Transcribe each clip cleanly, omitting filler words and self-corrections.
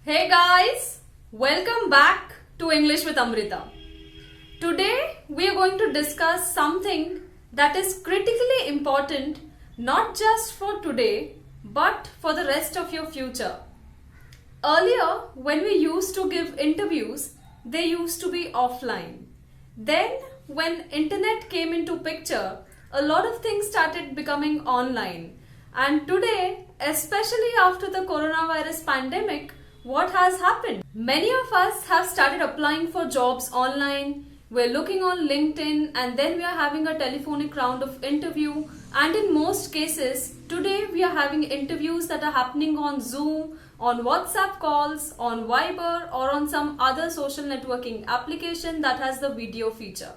Hey guys, welcome back to English with Amrita. Today we are going to discuss something that is critically important not just for today but for the rest of your future. Earlier, when we used to give interviews, they used to be offline. Then, when internet came into picture, a lot of things started becoming online. And today, especially after the coronavirus pandemic, what has happened? Many of us have started applying for jobs online. We're looking on LinkedIn and then we are having a telephonic round of interview. And in most cases, today we are having interviews that are happening on Zoom, on WhatsApp calls, on Viber, or on some other social networking application that has the video feature.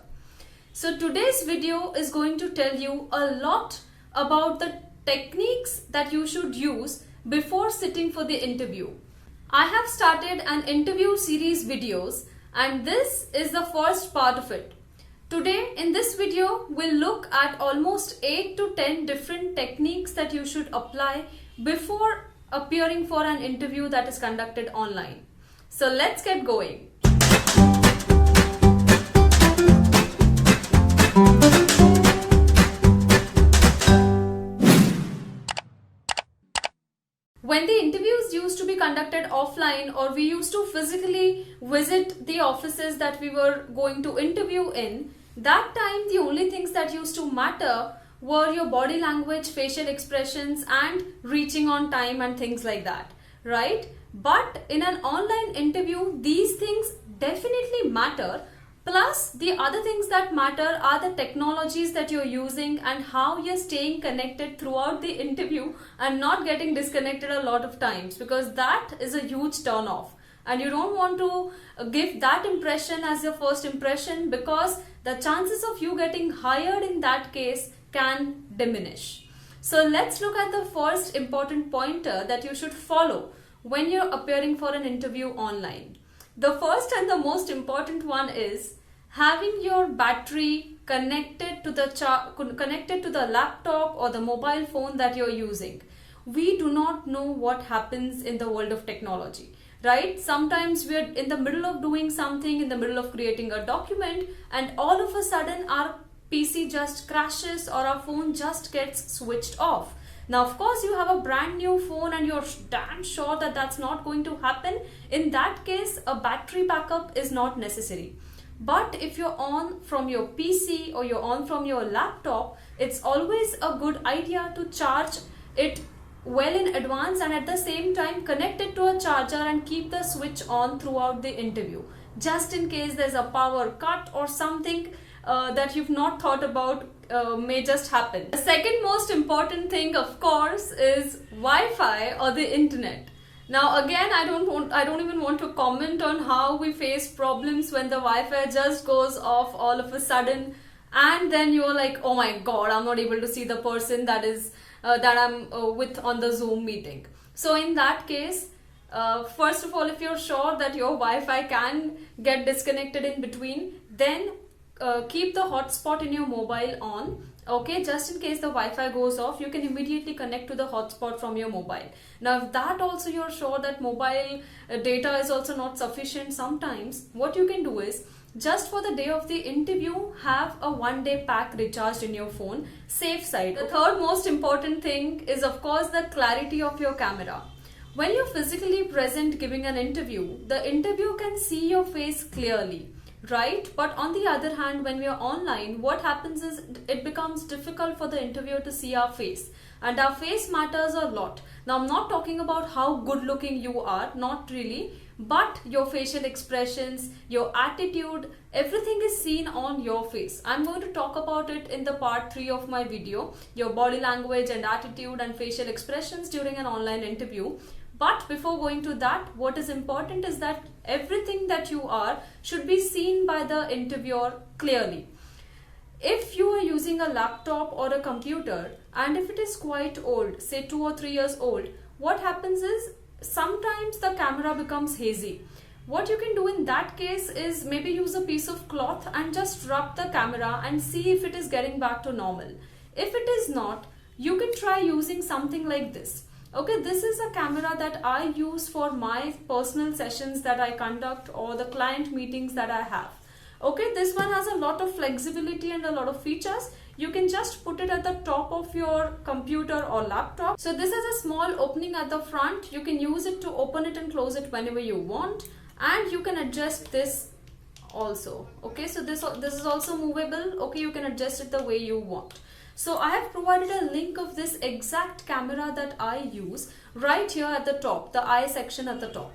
So today's video is going to tell you a lot about the techniques that you should use before sitting for the interview. I have started an interview series videos and this is the first part of it. Today in this video we'll look at almost 8 to 10 different techniques that you should apply before appearing for an interview that is conducted online. So let's get going. When the interviews used to be conducted offline or we used to physically visit the offices that we were going to interview in, that time the only things that used to matter were your body language, facial expressions and reaching on time and things like that, right? But in an online interview, these things definitely matter. Plus, the other things that matter are the technologies that you're using and how you're staying connected throughout the interview and not getting disconnected a lot of times, because that is a huge turn off. And you don't want to give that impression as your first impression, because the chances of you getting hired in that case can diminish. So let's look at the first important pointer that you should follow when you're appearing for an interview online. The first and the most important one is having your battery connected to the laptop or the mobile phone that you're using. We do not know what happens in the world of technology, right? Sometimes we're in the middle of doing something, in the middle of creating a document, and all of a sudden our PC just crashes or our phone just gets switched off. Now, of course, you have a brand new phone and you're damn sure that that's not going to happen. In that case, a battery backup is not necessary. But if you're on from your PC or you're on from your laptop, it's always a good idea to charge it well in advance and at the same time connect it to a charger and keep the switch on throughout the interview, just in case there's a power cut or something that you've not thought about may just happen. The second most important thing, of course, is Wi-Fi or the internet. Now again, I don't even want to comment on how we face problems when the Wi-Fi just goes off all of a sudden, and then you're like, oh my god, I'm not able to see the person that I'm with on the Zoom meeting. So in that case, first of all, if you're sure that your Wi-Fi can get disconnected in between, then keep the hotspot in your mobile on. Okay, just in case the Wi-Fi goes off, you can immediately connect to the hotspot from your mobile. Now, if that also you're sure that mobile data is also not sufficient sometimes, what you can do is, just for the day of the interview, have a 1-day pack recharged in your phone, safe side. The third most important thing is, of course, the clarity of your camera. When you're physically present giving an interview, the interview can see your face clearly, right? But on the other hand, when we are online, what happens is it becomes difficult for the interviewer to see our face, and our face matters a lot. Now, I'm not talking about how good looking you are, not really, but your facial expressions, your attitude, everything is seen on your face. I'm going to talk about it in the part 3 of my video, your body language and attitude and facial expressions during an online interview. But before going to that, what is important is that everything that you are should be seen by the interviewer clearly. If you are using a laptop or a computer and if it is quite old, say 2 or 3 years old, what happens is sometimes the camera becomes hazy. What you can do in that case is maybe use a piece of cloth and just rub the camera and see if it is getting back to normal. If it is not, you can try using something like this. Okay, this is a camera that I use for my personal sessions that I conduct or the client meetings that I have. Okay, this one has a lot of flexibility and a lot of features. You can just put it at the top of your computer or laptop. So this has a small opening at the front. You can use it to open it and close it whenever you want, and you can adjust this also. Okay, so this is also movable. Okay, you can adjust it the way you want. So I have provided a link of this exact camera that I use right here at the top, the I section at the top.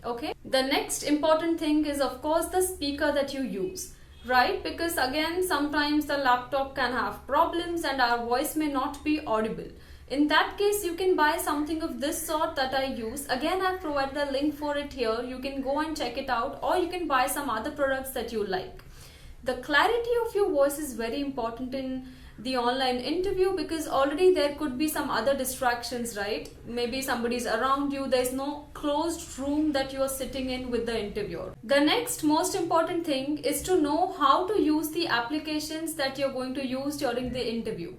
Okay, the next important thing is of course the speaker that you use, right? Because again, sometimes the laptop can have problems and our voice may not be audible. In that case, you can buy something of this sort that I use. Again, I've provided a link for it here. You can go and check it out, or you can buy some other products that you like. The clarity of your voice is very important in the online interview, because already there could be some other distractions, right? Maybe somebody's around you. There's no closed room that you are sitting in with the interviewer. The next most important thing is to know how to use the applications that you're going to use during the interview.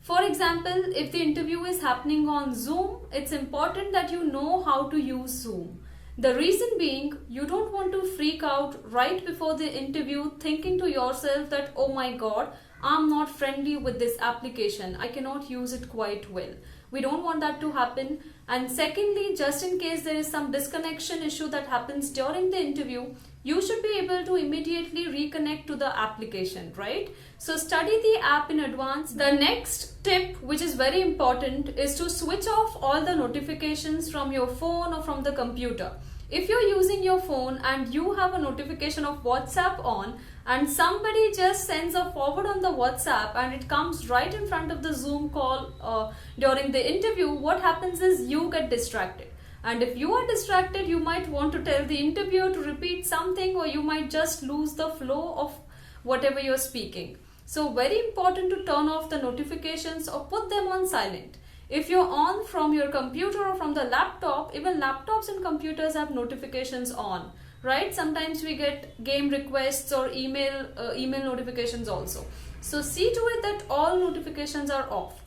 For example, if the interview is happening on Zoom, it's important that you know how to use Zoom. The reason being, you don't want to freak out right before the interview thinking to yourself that, oh my god, I'm not friendly with this application, I cannot use it quite well. We don't want that to happen. And secondly, just in case there is some disconnection issue that happens during the interview, you should be able to immediately reconnect to the application, right? So study the app in advance. The next tip, which is very important, is to switch off all the notifications from your phone or from the computer. If you're using your phone and you have a notification of WhatsApp on, and somebody just sends a forward on the WhatsApp and it comes right in front of the Zoom call during the interview, what happens is you get distracted. And if you are distracted, you might want to tell the interviewer to repeat something, or you might just lose the flow of whatever you're speaking. So very important to turn off the notifications or put them on silent. If you're on from your computer or from the laptop, even laptops and computers have notifications on, right? Sometimes we get game requests or email notifications also. So see to it that all notifications are off.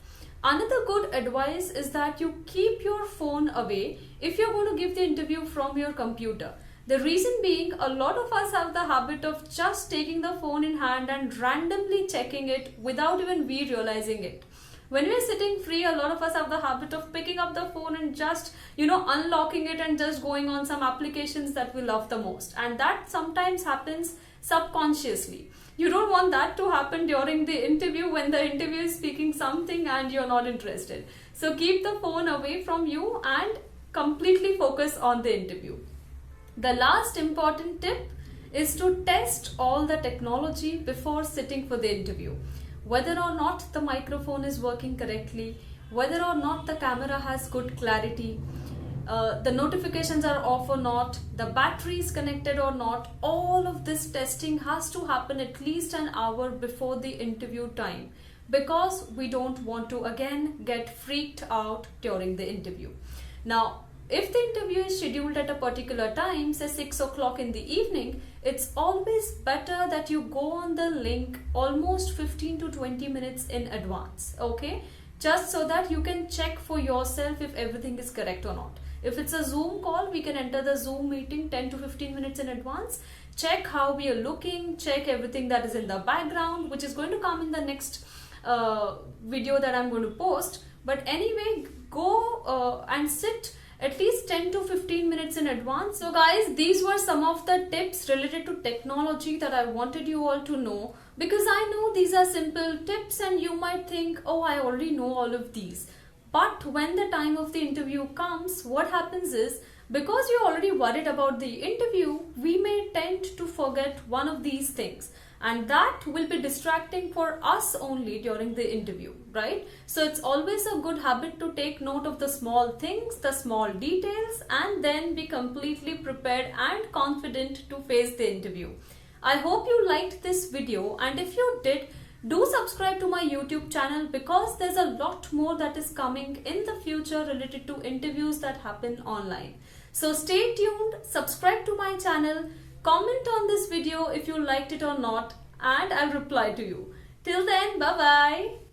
Another good advice is that you keep your phone away if you're going to give the interview from your computer. The reason being, a lot of us have the habit of just taking the phone in hand and randomly checking it without even we realizing it. When we're sitting free, a lot of us have the habit of picking up the phone and just, unlocking it and just going on some applications that we love the most. And that sometimes happens subconsciously. You don't want that to happen during the interview when the interviewer is speaking something and you're not interested. So keep the phone away from you and completely focus on the interview. The last important tip is to test all the technology before sitting for the interview. Whether or not the microphone is working correctly, whether or not the camera has good clarity, the notifications are off or not, the battery is connected or not, all of this testing has to happen at least an hour before the interview time, because we don't want to again get freaked out during the interview. Now, if the interview is scheduled at a particular time, say 6 o'clock in the evening, it's always better that you go on the link almost 15 to 20 minutes in advance, okay? Just so that you can check for yourself if everything is correct or not. If it's a Zoom call, we can enter the Zoom meeting 10 to 15 minutes in advance, check how we are looking, check everything that is in the background, which is going to come in the next video that I'm going to post. But anyway, go and sit at least 10 to 15 minutes in advance. So guys, these were some of the tips related to technology that I wanted you all to know, because I know these are simple tips and you might think, oh, I already know all of these. But when the time of the interview comes, what happens is, because you're already worried about the interview, we may tend to forget one of these things. And that will be distracting for us only during the interview, right? So it's always a good habit to take note of the small things, the small details, and then be completely prepared and confident to face the interview. I hope you liked this video, and if you did, do subscribe to my YouTube channel, because there's a lot more that is coming in the future related to interviews that happen online. So stay tuned, subscribe to my channel, comment on this video if you liked it or not, and I'll reply to you. Till then, bye-bye.